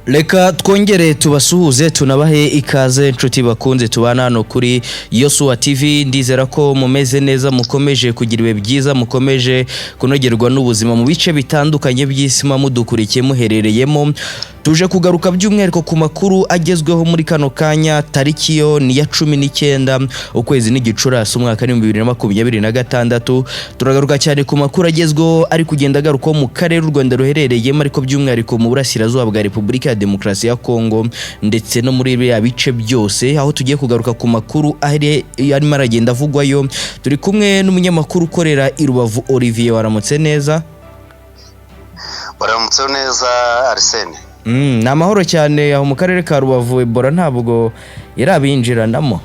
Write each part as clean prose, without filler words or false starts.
Reka twongere tubasuhuze tunabahe ikaze inshuti bakunze tubana hano kuri Yosuwa TV. Ndizera ko mumeze neza, mukomeje kugira ibihe byiza, mukomeje kunogerwa n'ubuzima mu bice bitandukanye by'isi mudukurikiye muherereyemo. Tuje kugaruka by'umwihariko ku makuru agezweho muri kano kanya. Tariki yo ni ya 19 ukwezi n'Igicurasi umwaka 2026. Turagaruka cyane ku makuru agezweho ari kugenda garuka mu karere u Rwanda ruherereyemo, ariko by'umwihariko mu burasirazuba bwa Repubulika ya Demokarasi ya Kongo ndetse no muri ya bice byose, aho tugiye kugaruka ku makuru arimo aragenda avugwayo. Turi kumwe n'umunyamakuru ukorera i Rubavu, Olivier. Waramutse neza? Waramutse neza Arsene. Na mahoro cyane aho mu karere ka Rubavu. Ebola ntabwo irabinjiranamo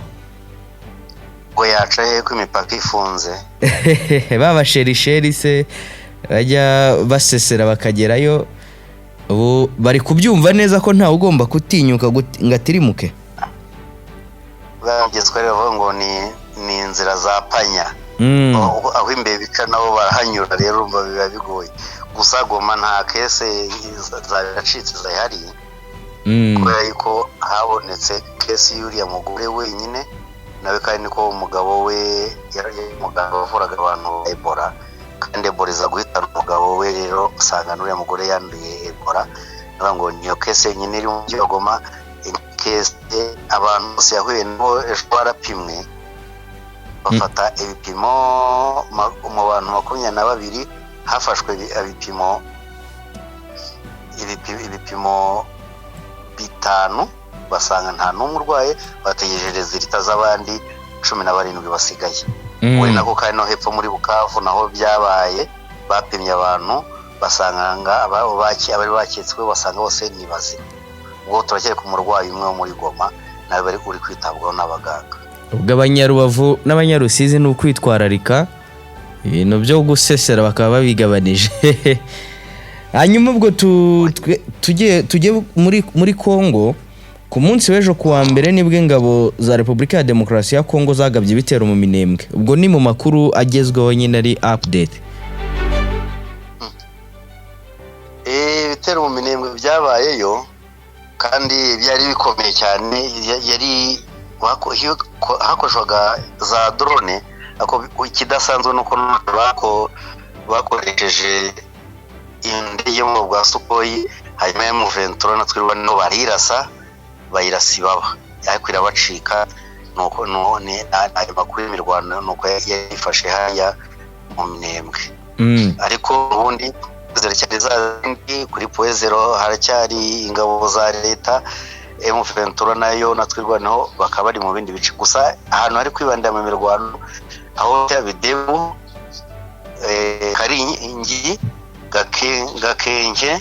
ngo yacaye ko imipaka ifunze. Baba sherisheri se bajya basesera bakagerayo, ubu bari kubyumva neza ko ntawe ugomba kutinyuka ngatirimuke. Bagezwe rero ngo ni inzira za panya. Aho imbere bica nabo barahanyura, rero umva biba bigoye. Gusa Goma nta kese zacitse zahari, kubera yuko habonetse kesi y'uriya mugore wenyine, nawe kandi niko umugabo we yari umuganga wavuraga abantu Ebola, kandi Ebola iza guhitana umugabo we, rero usanga n'uriya mugore yanduye Ebola. Ngo niyo kesi yenyine iri mu Goma. Kesi abantu bose yahuye nabo ejo barapimwe, bafata ibipimo mu bantu 22 hafashwe ibipimo 5 basanga nta n'umwe urwaye, bategereje rezilita z'abandi 17 basigaye. We nako kandi no hepfo muri Bukavu naho byabaye, bapimye abantu basanga abari baketswe basanga bose ni bazima. Ubwo turakeye ku murwayi umwe wo muri Goma nawe bari kuri kwitabwaho n'abaganga. Ubwo abanyarubavu n'abanyarusizi ni ukwitwararika ibintu byo gusesera bakaba babigabanije. Hanyuma ubwo tujye muri Kongo. Ku munsi w'ejo kuwa mbere nibwo ingabo za Repubulika ya Demokarasi ya Kongo zagabye ibitero mu Minembwe. Ubwo ni mu makuru agezweho nyine ari update. Ibitero mu Minembwe byabayeyo kandi byari bikomeye cyane. Yari hakoshwaga za drone, ako ikidasanzwe nuko bakoresheje indege yo bwa Sukhoi, hanyuma mu Ventura natwe no barirasa bayirasibaba, ariko irabacika. Nuko none ayo makuru y'imirwano nuko yifashe haya mu Minembwe. Ariko ubundi ziracyari zindi kuri Poezero, haracyari ingabo za leta. Ventura nayo natwe rwanaho bakaba bari mu bindi bice. Gusa ahantu hari kwibanda mu mirwano aho Bidebu, hari ingi Gakenke,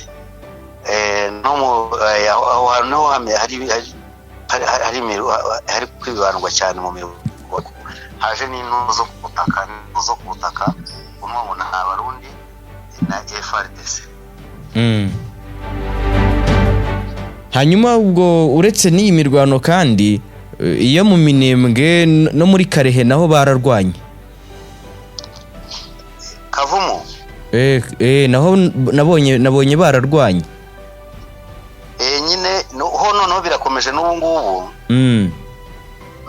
no mu aho hantu hari kwibandwa cyane mu mirwano. Haje n'intuzo ku butaka umwe na Abarundi na FARDC. Hanyuma ubwo uretse n'iyi mirwano kandi iyo mu Minembwe no muri Karehe naho bararwanye. Kavumu naho nabonye bararwanye. Nyine no birakomeje n'ubu ngubu.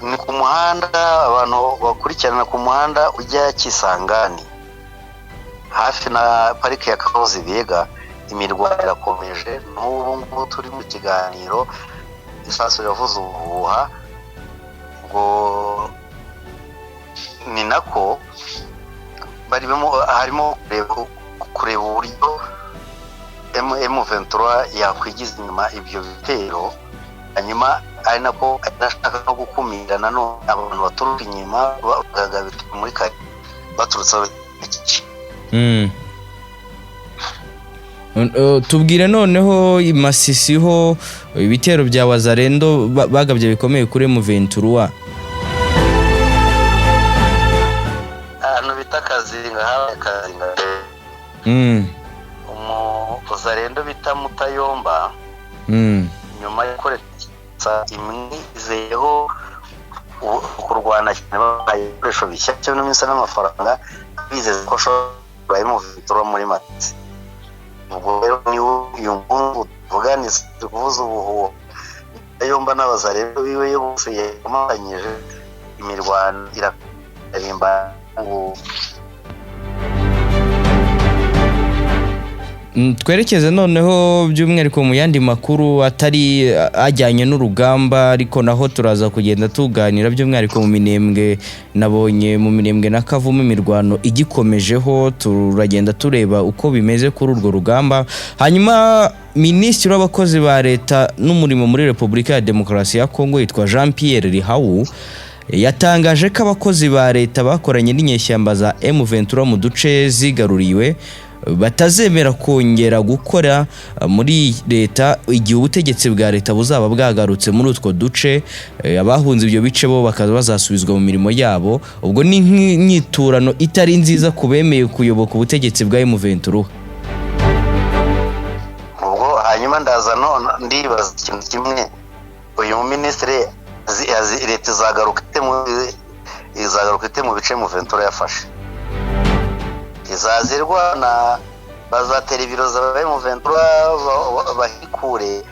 Ni ku muhanda, abantu bakurikirana ku muhanda ujya Kisangani hafi na parike ya Kahozi Biega. Imirwano irakomeje n'ubu ngubu turi mu kiganiro. Isasu yavuze ubuhuha ngo ni nako harimo kureba uburyo M23 yakwigiza inyuma ibyo bitero, hanyuma ari nako adashaka no gukumira nanone abantu baturuka inyuma bagabita muri kare baturutse iki. Tubwire noneho Masisi ho ibitero bya Wazalendo bagabye bikomeye kuri M23. Hano bita Kazinga. Wazalendo bita Mutayomba. Nyuma yo koretsa imwizeyeho kurwana cyane bakoresho bishya cyo n'imisa n'amafaranga bizeze ko shobora M23 muri Matsi. Ubwo rero ni uyu vugani kuvuza ubuhuha yomba n'abazarendo biwe bose yamanyije imirwano irarimba ngo twerekeze noneho by'umwihariko mu yandi makuru atari ajyanye n'urugamba, ariko naho turaza kugenda tuganira by'umwihariko mu Minembwe. Nabonye mu Minembwe na Kavumu imirwano igikomejeho, turagenda tureba uko bimeze kuri urwo rugamba. Hanyuma Minisitiri w'abakozi ba leta n'umurimo muri Repubulika ya Demokarasi ya Kongo yitwa Jean Pierre Rihawu yatangaje ko abakozi ba leta bakoranye n'inyeshyamba za M23 mu duce zigaruriwe batazemera kongera gukora muri leta igihe ubutegetsi bwa leta buzaba bwagarutse muri utwo duce. Abahunze ibyo bice bo bakaza bazasubizwa mu mirimo yabo. Ubwo ni nk'inyiturano itari nziza kubemeye kuyoboka ubutegetsi bwa M23. ubwo hanyuma ndaza ndibaza ikintu kimwe, uyu minisitiri leta izagaruka ite mu bice M23 yafashe? izazirwa na bazatera ibiro za M23 bahikure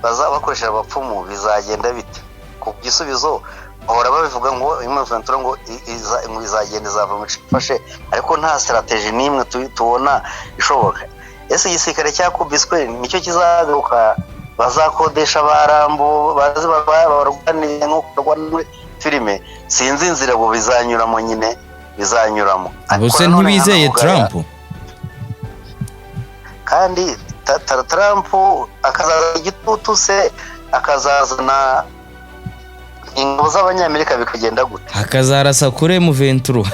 bakoresha abapfumu, bizagenda bite? Ku gisubizo bahora babivuga ngo M23 ngo izagenda izava mu cifashe, ariko nta strategy nimwe tubona ishoboka. Ese igisirikare cyakubiswe nicyo kizagaruka? Bazakodesha barambo barwanira nko kurwana filime? Sinzi inzira bo bizanyuramo nyine bizanyuramo. Bose ntibizeye Trump, kandi Trump akazaza igitutu se, akazazana ingabo z'abanyamerika bikagenda gute? akazarasa kure M23.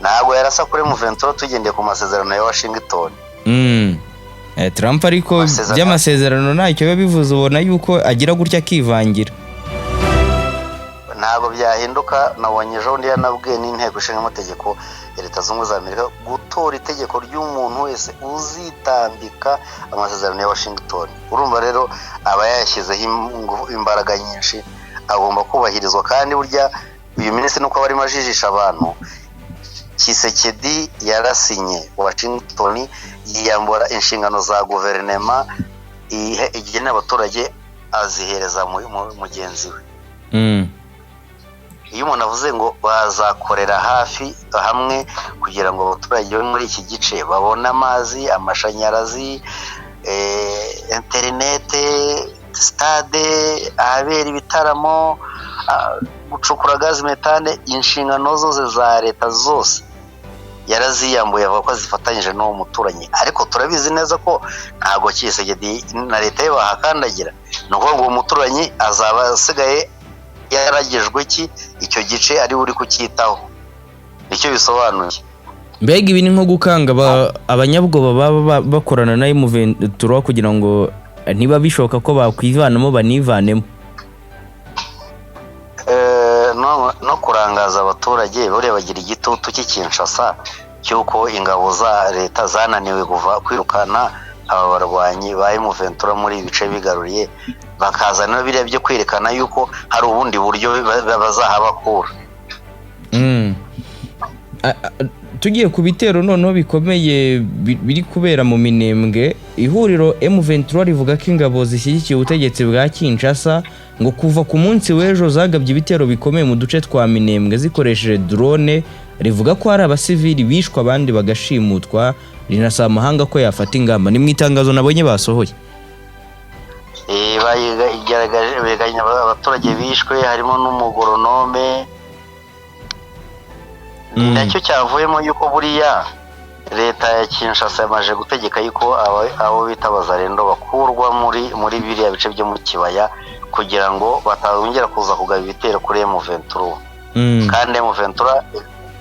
Ntabwo yarasa kure M23 tugendeye ku masezerano ya Washington. Trump ariko by'amasezerano ntacyo biba bivuze, ubona yuko agira gutya akivangira. Ntabwo byahinduka. Nabonye ejo ndi yanabwiye n'inteko ishinga amategeko ya Leta Zunze Ubumwe za Amerika gutora itegeko ry'umuntu wese uzitambika amasezerano ya Washington. Urumva rero aba yashyizeho imbaraga nyinshi, agomba kubahirizwa. kandi burya uyu minisitiri nuko barimo ajijisha abantu, Tshisekedi yarasinye Washington yiyambura inshingano za guverinema igenera abaturage azihereza mugenzi we. Iyo umuntu avuze ngo bazakorera hafi hamwe kugira ngo abaturage bo muri iki gice babone amazi, amashanyarazi, interinete, stade, ahabera ibitaramo, gucukura gazi metane, inshingano zose za leta zose yaraziyambuye, avuga ko zifatanyije n'uwo muturanyi. Ariko turabizi neza ko ntabwo Tshisekedi na leta ye bahakandagira. Ni ukuvuga ngo uwo muturanyi azaba asigaye yaragejwe icyo gice ari uri kucyitaho. Nicyo bisobanuye. Mbega ibi ni nko gukanga abanyabwoba baba bakorana na M23 kugira ngo niba bishoboka ko bakwivanamo banivanemo. No kurangaza abaturage buriya bagira igitutu cy'Kinshasa cyuko ingabo za leta zananiwe kwirukana aba barwanyi ba M23 muri ibice bigaruriye, bakazana biriya byo kwerekana yuko hari ubundi buryo bazahabakura. Tugiye ku bitero noneho bikomeye biri kubera mu Minembwe, ihuriro M23 rivuga ko ingabo zishyigikiye ubutegetsi bwa Kinshasa ngo kuva ku munsi w'ejo zagabye ibitero bikomeye mu duce twa Minembwe zikoresheje drone. Rivuga ko hari abasivili bishwa abandi bagashimutwa, rinasaba amahanga ko yafata ingamba. Ni mu itangazo nabonye basohoye. Begeranya abaturage bishwe, harimo n'umugoronome. Nacyo cyavuyemo yuko buriya leta ya Kinshasa yamaje gutegeka yuko abo bita abazarendo bakurwa muri biriya bice byo mu kibaya kugira ngo batazongera kuza kugaba ibitero kuri M23. Kandi M23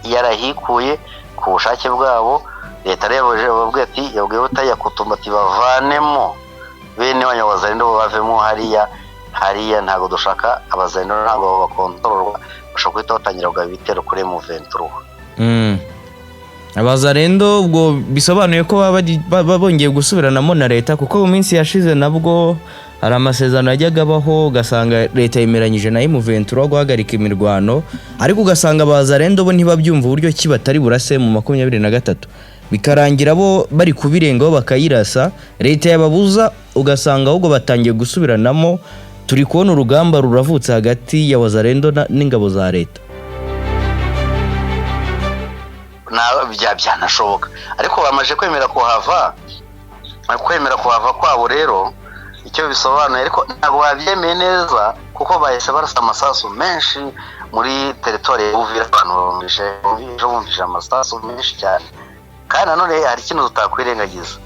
yarahikuye ku bushake bwabo. Leta rero babwiye ati yabwiye batayakutumba ati bavanemo bene abazarendo bavemo hariya ntago dushaka abazarendo, ntago bakontororwa, bashobora guhita batangira kugaba ibitero kuri M23. Abazarendo ubwo bisobanuye ko baba bongeye gusubiranamo na leta, kuko mu minsi yashize nabwo hari amasezerano yajyaga abaho ugasanga leta yemeranyije na M23 guhagarika imirwano, ariko ugasanga abazarendo bo ntibabyumva uburyo ki batari burase mu 23. bikarangira bo bari kubirengaho bakayirasa, leta yababuza ugasanga ahubwo batangiye gusubiranamo. Turi kubona urugamba ruravutse hagati ya Wazalendo n'ingabo za leta. Byanashoboka, ariko bamaje kwemera kuhava kwabo rero icyo bisobanuye, ariko ntabwo babyemeye neza kuko bahise barasa amasasu menshi muri teritori ya Uvira. Abantu bumvise amasasu menshi cyane, kandi nanone hari ikintu tutakwirengagiza,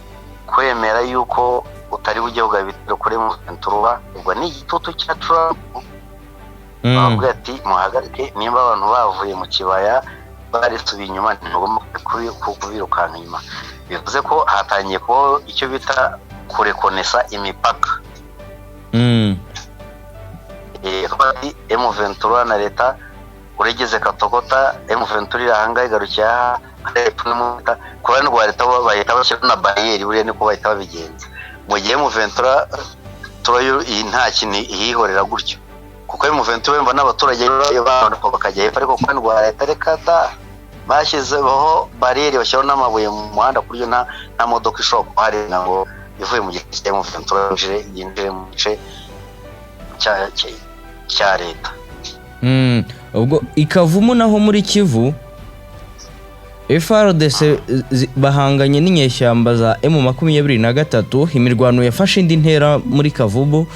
kwemera yuko utari bujye ugaba ibitero kuri M23 ubwo ni igitutu cya Trump. Bavuga ati muhagarike, nimba abantu bavuye mu kibaya barisubiye inyuma ntugomba kubirukanka inyuma. Bivuze ko hatangiye ko icyo bita kurekonesa imipaka. M23 na leta uregeze Katogota, M23 irahanga igarukiye kuba n'u leta bahita bashyira na barriere, buriya niko bahita babigenza. Mu gihe M23 turayo nta kintu ihihorera gutyo, kuko M23 bemba n'abaturage babo bakajya hepfo, ariko kuba n'u leta rekata bashyizeho barriere bashyiraho n'amabuye mu muhanda kuryo nta modoka ishobora kuharenga ngo ivuye mu gihe cya M23 yinjire mu gice cya leta. Ubwo ikavumu naho muri Kivu FARDC bahanganye n'inyeshyamba za M23. Imirwano yafashe indi ntera muri Kavumu,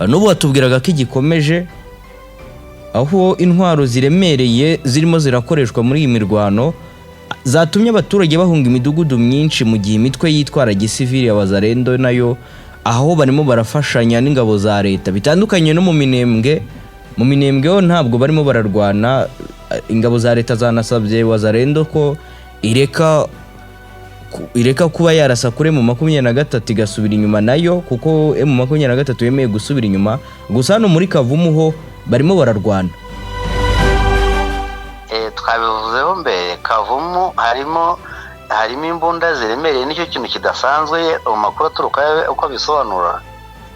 n'ubu batubwiraga ko igikomeje, aho intwaro ziremereye zirimo zirakoreshwa muri iyi mirwano zatumye abaturage bahunga imidugudu myinshi, mu gihe imitwe yitwara gisivili ya Wazalendo nayo aho barimo barafashanya n'ingabo za leta. Bitandukanye no mu Minembwe ho ntabwo barimo bararwana. Ingabo za leta zanasabye Wazalendo ko ireka kuba yarasa kure mu 23 igasubira inyuma nayo, kuko M23 yemeye gusubira inyuma. Gusa hano muri Kavumu ho barimo bararwana. Twabivuzeho mbere, Kavumu harimo imbunda ziremereye. Nicyo kintu kidasanzwe mu makuru aturuka uko bisobanura,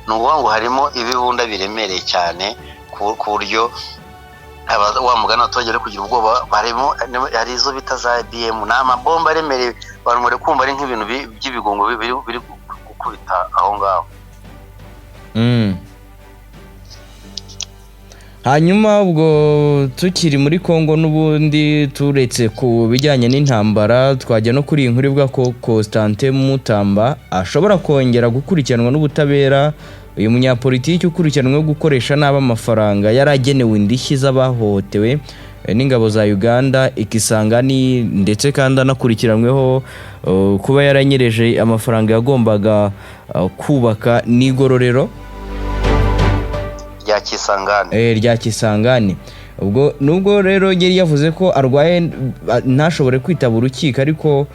n'ubuvuga ngo harimo ibibunda biremereye cyane ku buryo wa mugana abaturage bari kugira ubwoba. Hari izo bita za BM, ni amabomba aremereye, abantu muri kumva ari nk'ibintu by'ibigongo biri gukubita aho ngaho. Hanyuma ubwo tukiri muri Kongo n'ubundi turetse ku bijyanye n'intambara, twajya no kuri inkuru ivuga ko Constantin Mutamba ashobora kongera gukurikiranwa n'ubutabera. Uyu munyapolitiki ukurikiranwe gukoresha nabi amafaranga yaragenewe indishyi z'abahohotewe n'ingabo za Uganda Ikisangani, ndetse kandi anakurikiranweho kuba yaranyereje amafaranga yagombaga kubaka n'igororero rya Kisangani. Ubwo nubwo rero yari yavuze ko arwaye ntashobore kwitaba urukiko, ariko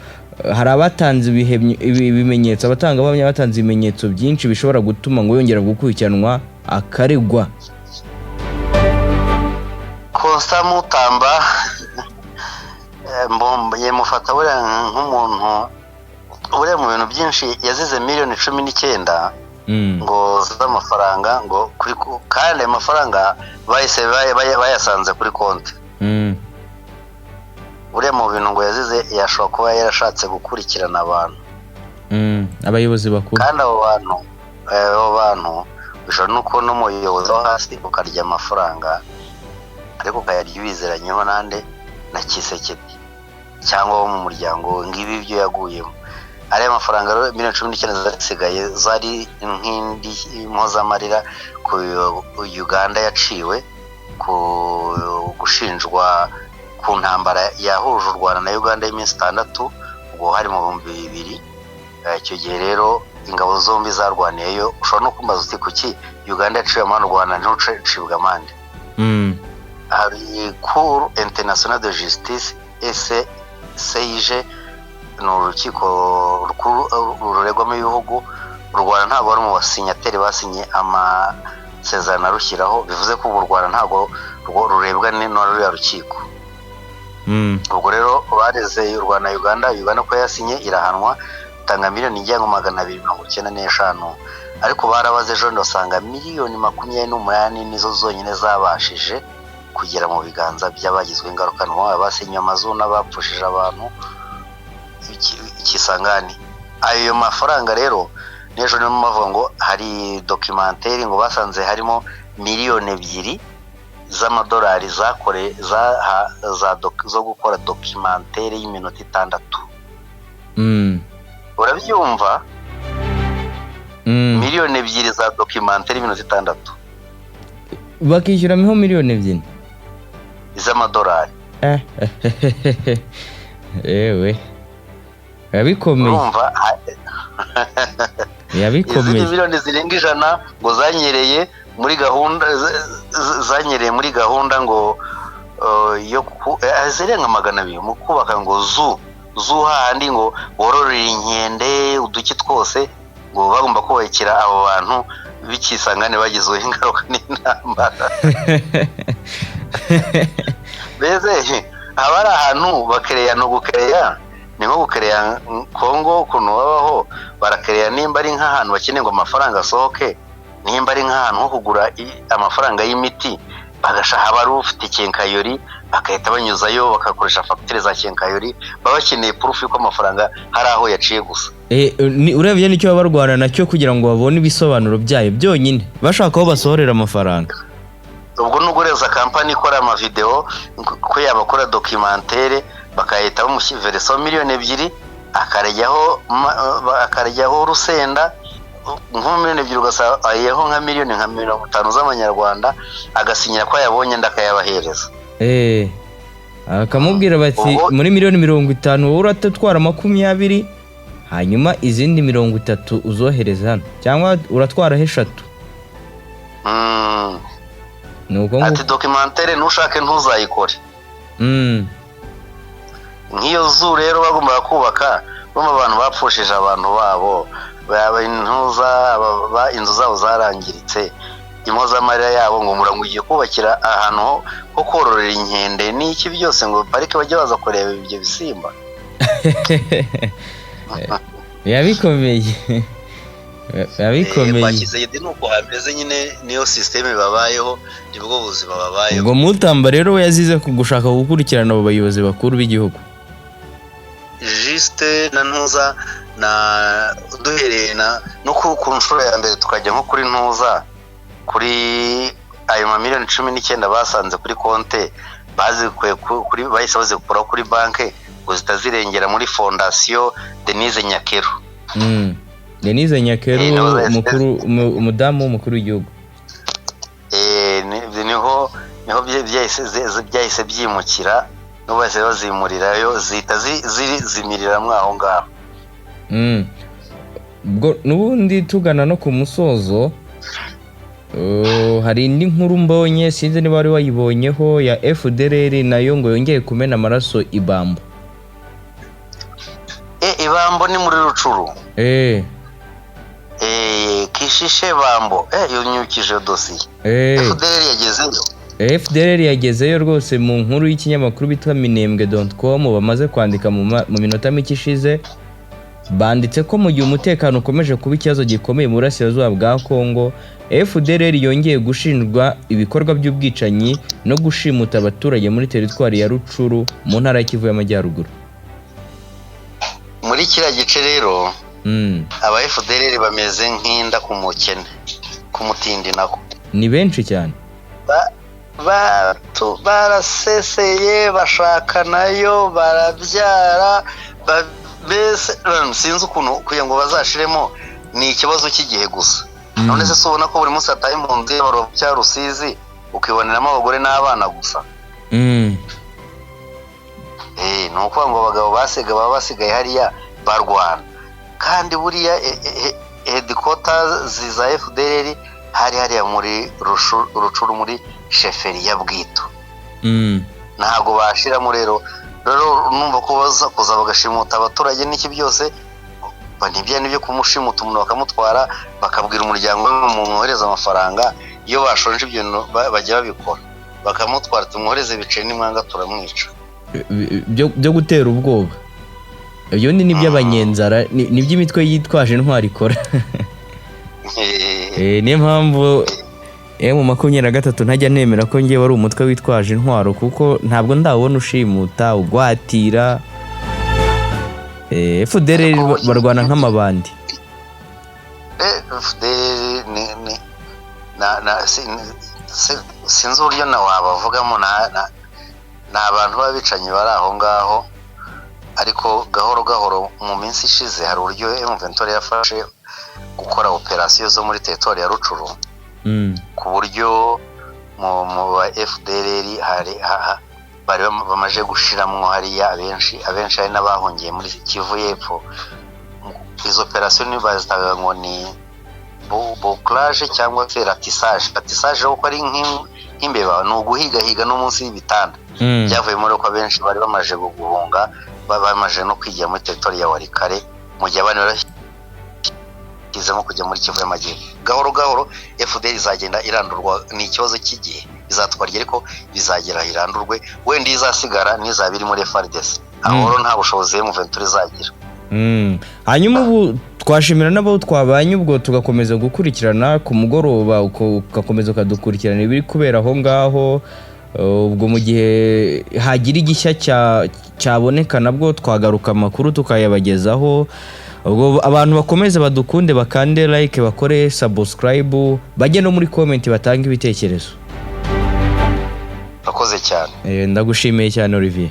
hari abatanze ibimenyetso, abatangabuhamya batanze ibimenyetso byinshi bishobora gutuma ngo yongera gukurikiranwa akaregwa. Constant Mutamba yemufata buriya nk'umuntu buriya mu bintu byinshi yazize miliyoni 19 ngo z'amafaranga, ngo kandi ayo mafaranga bahise bayasanze kuri konti. Buriya mu bintu ngo yazize yashobora kuba yarashatse gukurikirana abantu, abayobozi bakuru, kandi abo bantu bishobora no kubona umuyobozi wo hasi ukarya amafaranga, ariko ukayarya ubizeranyeho nande na Kisekedi cyangwa wo mu muryango ngibi ibyo yaguyemo. Ariya mafaranga rero miliyoni 19 zasigaye zari nk'indi impozamarira ku Uganda yaciwe ku gushinjwa ku ntambara yahuje u Rwanda na Uganda y'iminsi 6, ubwo hari mu 2000. Icyo gihe rero ingabo zombi zarwaniyeyo. Ushobora no kumbaza uti kuki Uganda yaciwe amande, u Rwanda ntucibwa amande. Hari Cour International de Justice CIJ, ni urukiko ruregwamo ibihugu. U Rwanda ntabwo ari mu basinyateri basinye amasezerano arushyiraho, bivuze ko u Rwanda ntabwo rurebwa n'uriya rukiko. Ubwo rero bareze u Rwanda Uganda ko yasinye irahanwa, tanga miliyoni ijya ngo 295, ariko barabaze ejo ndasanga miliyoni 28 nizo zonyine zabashije kugera mu biganza by'abagizwe ingaruka, n'abo basinye amazu n'abapfushije abantu. Kisangani. Ayo mafaranga rero n'ejo niyo bavuga ngo hari documentaire ngo basanze harimo miliyoni 2 z'amadolari zo gukora documentaire y'iminota 6. Urabyumva? Miliyoni 2 za documentaire y'iminota 6 bakishyuramo miliyoni 2 z'amadolari. Ewe yabikomeye. Urumva? Yabikomeye. Izi miliyoni zirenga 100 ngo zanyereye muri gahunda ngo yo zirenga 200 mu kubaka ngo zu handi ngo bororera inkende uduki twose ngo bagomba kubakira abo bantu b'Ikisangane bagizwe ingaruka n'intambara. Beze abari ahantu bakereya no gukereya ni nko gukereya Kongo kuno babaho barakereya nimba ari nk'ahantu bakeneye ngo amafaranga asohoke, nimba ari nk'ahantu ho kugura amafaranga y'imiti bagashaha bari ufite kenkayori bakahita banyuzayo bakakoresha facture za kenkayori babakeneye proof yuko amafaranga hari aho yaciye gusa. Urebye nicyo barwana nacyo kugira ngo babone ibisobanuro byayo byonyine bashaka aho basohorera amafaranga. Ubwo nugureza company ikora ama video ko yabakora documentaire bakahita bamushyivere miliyoni 2 akarejyaho rusenda nko miliyoni 2 ugasa ayeho nka miliyoni 50 z'amanyarwanda agasinyira ko yabonye ndakayabahereza. Akamubwira bati muri miliyoni 50 wowe uratwara 20 hanyuma izindi 30 uzohereza hano cyangwa uratwara he 3. Nuko ati documentaire nushake ntuzayikore. Nk'iyo zu rero bagomba kubaka bamwe abantu bapfushije abantu babo baba inzu zabo zarangiritse imoza marira yabo ngo murangugiye kubakira ahantu ho kororera inkende n'iki byose ngo parike bajye baza kureba ibyo bisimba. Yabikomeye. Bakize yedi nuko hameze nyine niyo systeme babayeho nibwo buzima babayeho. Ubwo Mutamba rero we yazize kugushaka gukurikirana abo bayobozi bakuru b'igihugu. Juste na ntuza na duhereye no ku nshuro ya mbere tukajya nko kuri ntuza kuri ayo miliyoni 19 basanze kuri konte bazikuye kuri bahise bazikura kuri banke ngo zitazirengera muri fondation Denise Nyakero. Denise Nyakero umudamu w'umukuru w'igihugu. Niho byahise byimukira no base bazimurirayo zita zimirira mwaho ngaho. Ubwo nubundi tugana no ku musozo hari indi nkuru mbonye sinzi niba wari wayibonyeho ya FDLR nayo ngo yongeye kumena amaraso Ibambo. Ibambo ni muri Rucuru. Kishishe Bambo yonyukije dosiye. FDLR yagezeyo rwose mu nkuru y'ikinyamakuru bitwa minembwe.com bamaze kwandika mu minota mike ishize banditse ko mu gihe umutekano ukomeje kuba ikibazo gikomeye mu burasirazuba bwa Kongo, FDLR yongeye gushinjwa ibikorwa by'ubwicanyi no gushimuta abaturage muri teritwari ya Rucuru mu ntara y'Kivu y'Amajyaruguru. Muri kiriya gice rero aba FDLR bameze nk'inda ku mukene ku mutindi nako ni benshi cyane. Baraseseye bashaka nayo barabyara bese sinzi ukuntu kugira ngo bazashiremo ni ikibazo cy'igihe gusa. None se ubona ko buri munsi ataye impunzi y'Abarundi cya Rusizi ukiboneramo abagore n'abana gusa. Nuko ngo abagabo baba basigaye hariya barwana kandi buriya headquarters za FDLR hariya muri Rucuru muri sheferi ya Bwito. Ntago bashiramo rero numva ko baza kuza bagashimuta abaturage n'iki byose banibye nibyo kumushimuta umuntu bakamutwara bakabwira umuryango w'umwohereza amafaranga iyo bashonje ibyo bajya babikora bakamutwara tumwohereze biceri n'imwanga turamwica byo gutera ubwoba. Ibyo ni by'abanyenzara ni by'imitwe yitwaje intwari ikora. Niyo mpamvu mu 23 ntajya nemera ko ngiye wari umutwe witwaje intwaro kuko ntabwo ndabona ushimuta ugwatira FDLR barwana nk'amabandi. FDLR sinzi uburyo wabavugamo ni abantu b'abicanyi bari aho ngaho, ariko gahoro gahoro mu minsi ishize hari uburyo M23 yafashe gukora operasiyo zo muri territoire ya Rucuru, ku buryo mu ba FDLR bari bamaje gushiramwo hariya abenshi hari n'abahungiye muri Kivu y'Epfo. Izo operasiyo ni bazitaga ngo ni bouclage cyangwa se ratissage uko ari nk'imbeba, ni uguhigahiga no munsi y'ibitanda. Byavuye muri ko abenshi bari bamaje guhunga, bamaje no kwijya muri territoire ya Warikare, mu gihe abandi barashizemo kujya muri Kivu y'Amajyepfo. Gahoro gahoro FDL izagenda irandurwa, ni ikibazo cy'igihe bizatwarye, ariko bizagera irandurwe. Wenda izasigara nizabiri muri FARDC, ahoro nta bushobozi M23 izagira. Hanyuma ubu twashimira n'abo twabanye, ubwo tugakomeza gukurikirana ku mugoroba, ugakomeza ukadukurikirana ibiri kubera aho ngaho. Ubwo mu gihe hagira igishya cyaboneka nabwo twagaruka amakuru tukayabagezaho. Ubwo abantu bakomeze badukunde, bakande like, bakore subscribe, bajye no muri comment batanga ibitekerezo. Bakoze cyane. Ndagushimiye cyane Olivier.